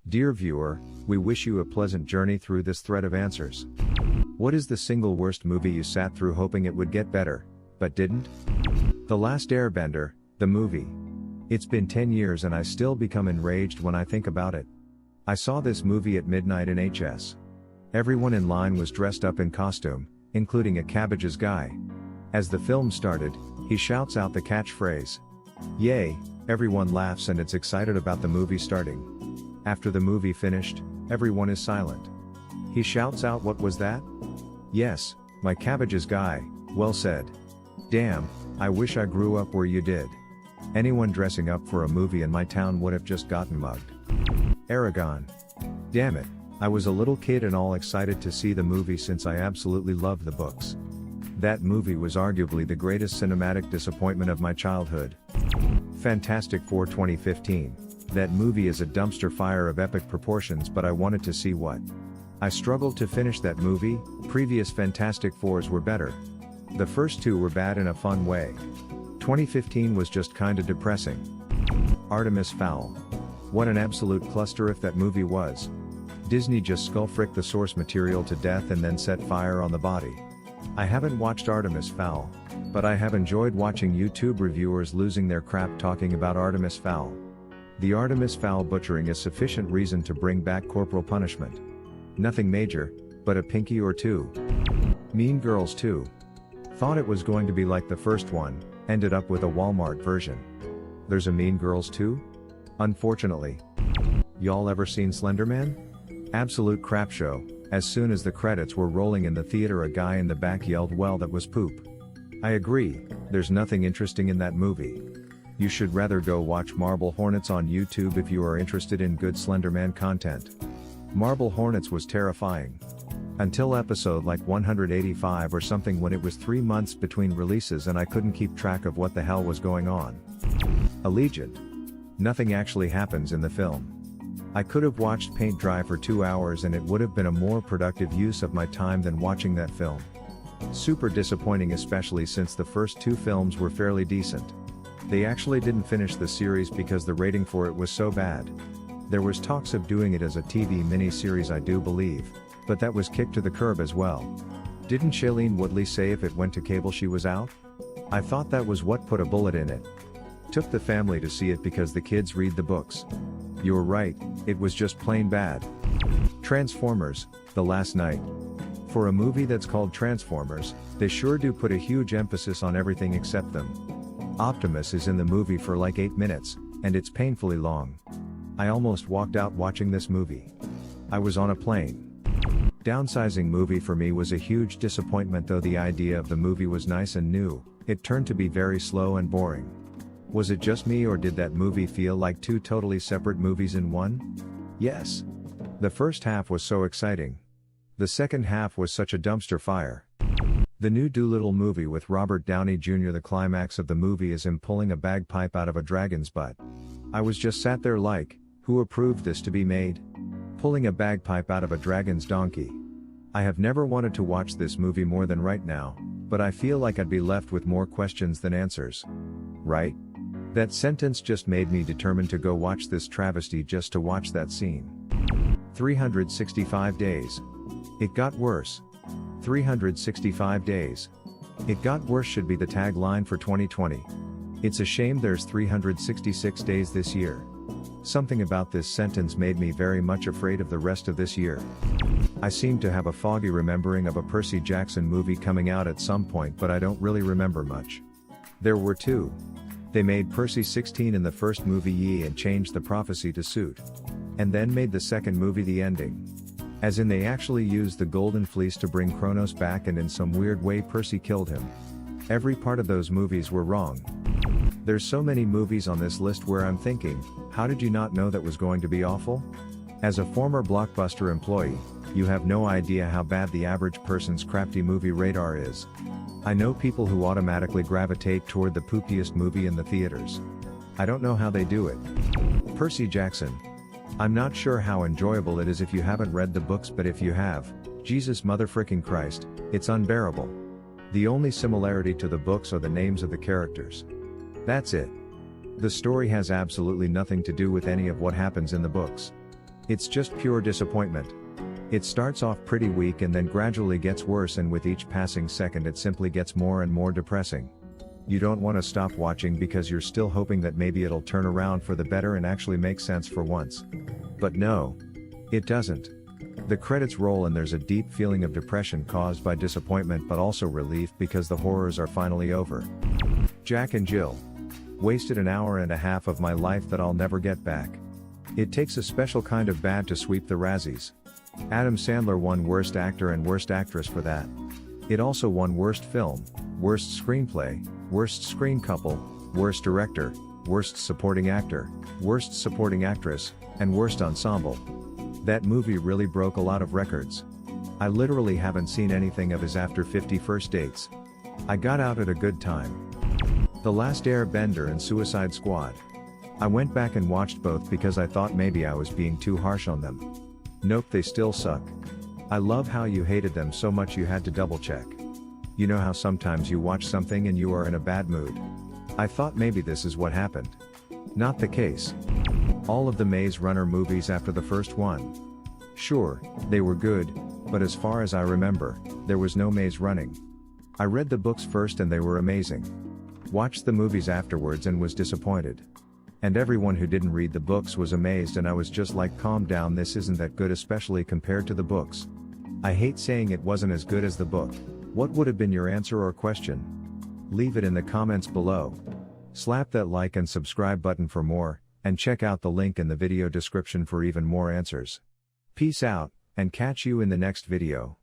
Dear viewer, we wish you a pleasant journey through this thread of answers. What is the single worst movie you sat through hoping it would get better, but didn't? The Last Airbender, the movie. It's been 10 years and I still become enraged when I think about it. I saw this movie at midnight in HS. Everyone in line was dressed up in costume, including a Cabbage's guy. As the film started, he shouts out the catchphrase. Yay, everyone laughs and it's excited about the movie starting. After the movie finished, everyone is silent. He shouts out, what was that? Yes, my Cabbage's guy, well said. Damn, I wish I grew up where you did. Anyone dressing up for a movie in my town would have just gotten mugged. Aragon. Damn it, I was a little kid and all excited to see the movie since I absolutely loved the books. That movie was arguably the greatest cinematic disappointment of my childhood. Fantastic Four 2015. That movie is a dumpster fire of epic proportions, but I wanted to see what. I struggled to finish that movie. Previous Fantastic Fours were better. The first two were bad in a fun way. 2015 was just kinda depressing. Artemis Fowl. What an absolute cluster if that movie was. Disney just skull-fricked the source material to death and then set fire on the body. I haven't watched Artemis Fowl, but I have enjoyed watching YouTube reviewers losing their crap talking about Artemis Fowl. The Artemis Fowl butchering is sufficient reason to bring back corporal punishment. Nothing major, but a pinky or two. Mean Girls 2. Thought it was going to be like the first one, ended up with a Walmart version. There's a Mean Girls 2? Unfortunately. Y'all ever seen Slenderman? Absolute crap show. As soon as the credits were rolling in the theater, a guy in the back yelled, well, that was poop. I agree, there's nothing interesting in that movie. You should rather go watch Marble Hornets on YouTube if you are interested in good Slenderman content. Marble Hornets was terrifying. Until episode like 185 or something, when it was 3 months between releases and I couldn't keep track of what the hell was going on. Allegiant. Nothing actually happens in the film. I could have watched paint dry for 2 hours and it would have been a more productive use of my time than watching that film. Super disappointing, especially since the first 2 films were fairly decent. They actually didn't finish the series because the rating for it was so bad. There was talks of doing it as a TV mini-series, I do believe, but that was kicked to the curb as well. Didn't Shailene Woodley say if it went to cable she was out? I thought that was what put a bullet in it. Took the family to see it because the kids read the books. You're right, it was just plain bad. Transformers, The Last Night. For a movie that's called Transformers, they sure do put a huge emphasis on everything except them. Optimus is in the movie for like 8 minutes, and it's painfully long. I almost walked out watching this movie. I was on a plane. Downsizing movie for me was a huge disappointment, though the idea of the movie was nice and new. It turned to be very slow and boring. Was it just me, or did that movie feel like 2 totally separate movies in one? Yes. The first half was so exciting. The second half was such a dumpster fire. The new Doolittle movie with Robert Downey Jr., the climax of the movie is him pulling a bagpipe out of a dragon's butt. I was just sat there like, who approved this to be made? Pulling a bagpipe out of a dragon's donkey. I have never wanted to watch this movie more than right now, but I feel like I'd be left with more questions than answers. Right? That sentence just made me determined to go watch this travesty just to watch that scene. 365 days. It got worse. 365 days. It got worse should be the tagline for 2020. It's a shame there's 366 days this year. Something about this sentence made me very much afraid of the rest of this year. I seem to have a foggy remembering of a Percy Jackson movie coming out at some point, but I don't really remember much. There were 2. They made Percy 16 in the first movie and changed the prophecy to suit. And then made the second movie the ending. As in, they actually used the Golden Fleece to bring Kronos back, and in some weird way Percy killed him. Every part of those movies were wrong. There's so many movies on this list where I'm thinking, how did you not know that was going to be awful? As a former Blockbuster employee, you have no idea how bad the average person's crafty movie radar is. I know people who automatically gravitate toward the poopiest movie in the theaters. I don't know how they do it. Percy Jackson. I'm not sure how enjoyable it is if you haven't read the books, but if you have, Jesus motherfricking Christ, it's unbearable. The only similarity to the books are the names of the characters. That's it. The story has absolutely nothing to do with any of what happens in the books. It's just pure disappointment. It starts off pretty weak and then gradually gets worse, and with each passing second it simply gets more and more depressing. You don't want to stop watching because you're still hoping that maybe it'll turn around for the better and actually make sense for once. But no. It doesn't. The credits roll and there's a deep feeling of depression caused by disappointment, but also relief because the horrors are finally over. Jack and Jill. Wasted an hour and a half of my life that I'll never get back. It takes a special kind of bad to sweep the Razzies. Adam Sandler won Worst Actor and Worst Actress for that. It also won Worst Film, Worst Screenplay, Worst Screen Couple, Worst Director, Worst Supporting Actor, Worst Supporting Actress, and Worst Ensemble. That movie really broke a lot of records. I literally haven't seen anything of his after 50 First Dates. I got out at a good time. The Last Airbender and Suicide Squad. I went back and watched both because I thought maybe I was being too harsh on them. Nope, they still suck. I love how you hated them so much you had to double check. You know how sometimes you watch something and you are in a bad mood? I thought maybe this is what happened. Not the case. All of the Maze Runner movies after the first one. Sure, they were good, but as far as I remember, there was no maze running. I read the books first and they were amazing. Watched the movies afterwards and was disappointed. And everyone who didn't read the books was amazed, and I was just like, calm down, this isn't that good, especially compared to the books. I hate saying it wasn't as good as the book. What would have been your answer or question? Leave it in the comments below. Slap that like and subscribe button for more, and check out the link in the video description for even more answers. Peace out, and catch you in the next video.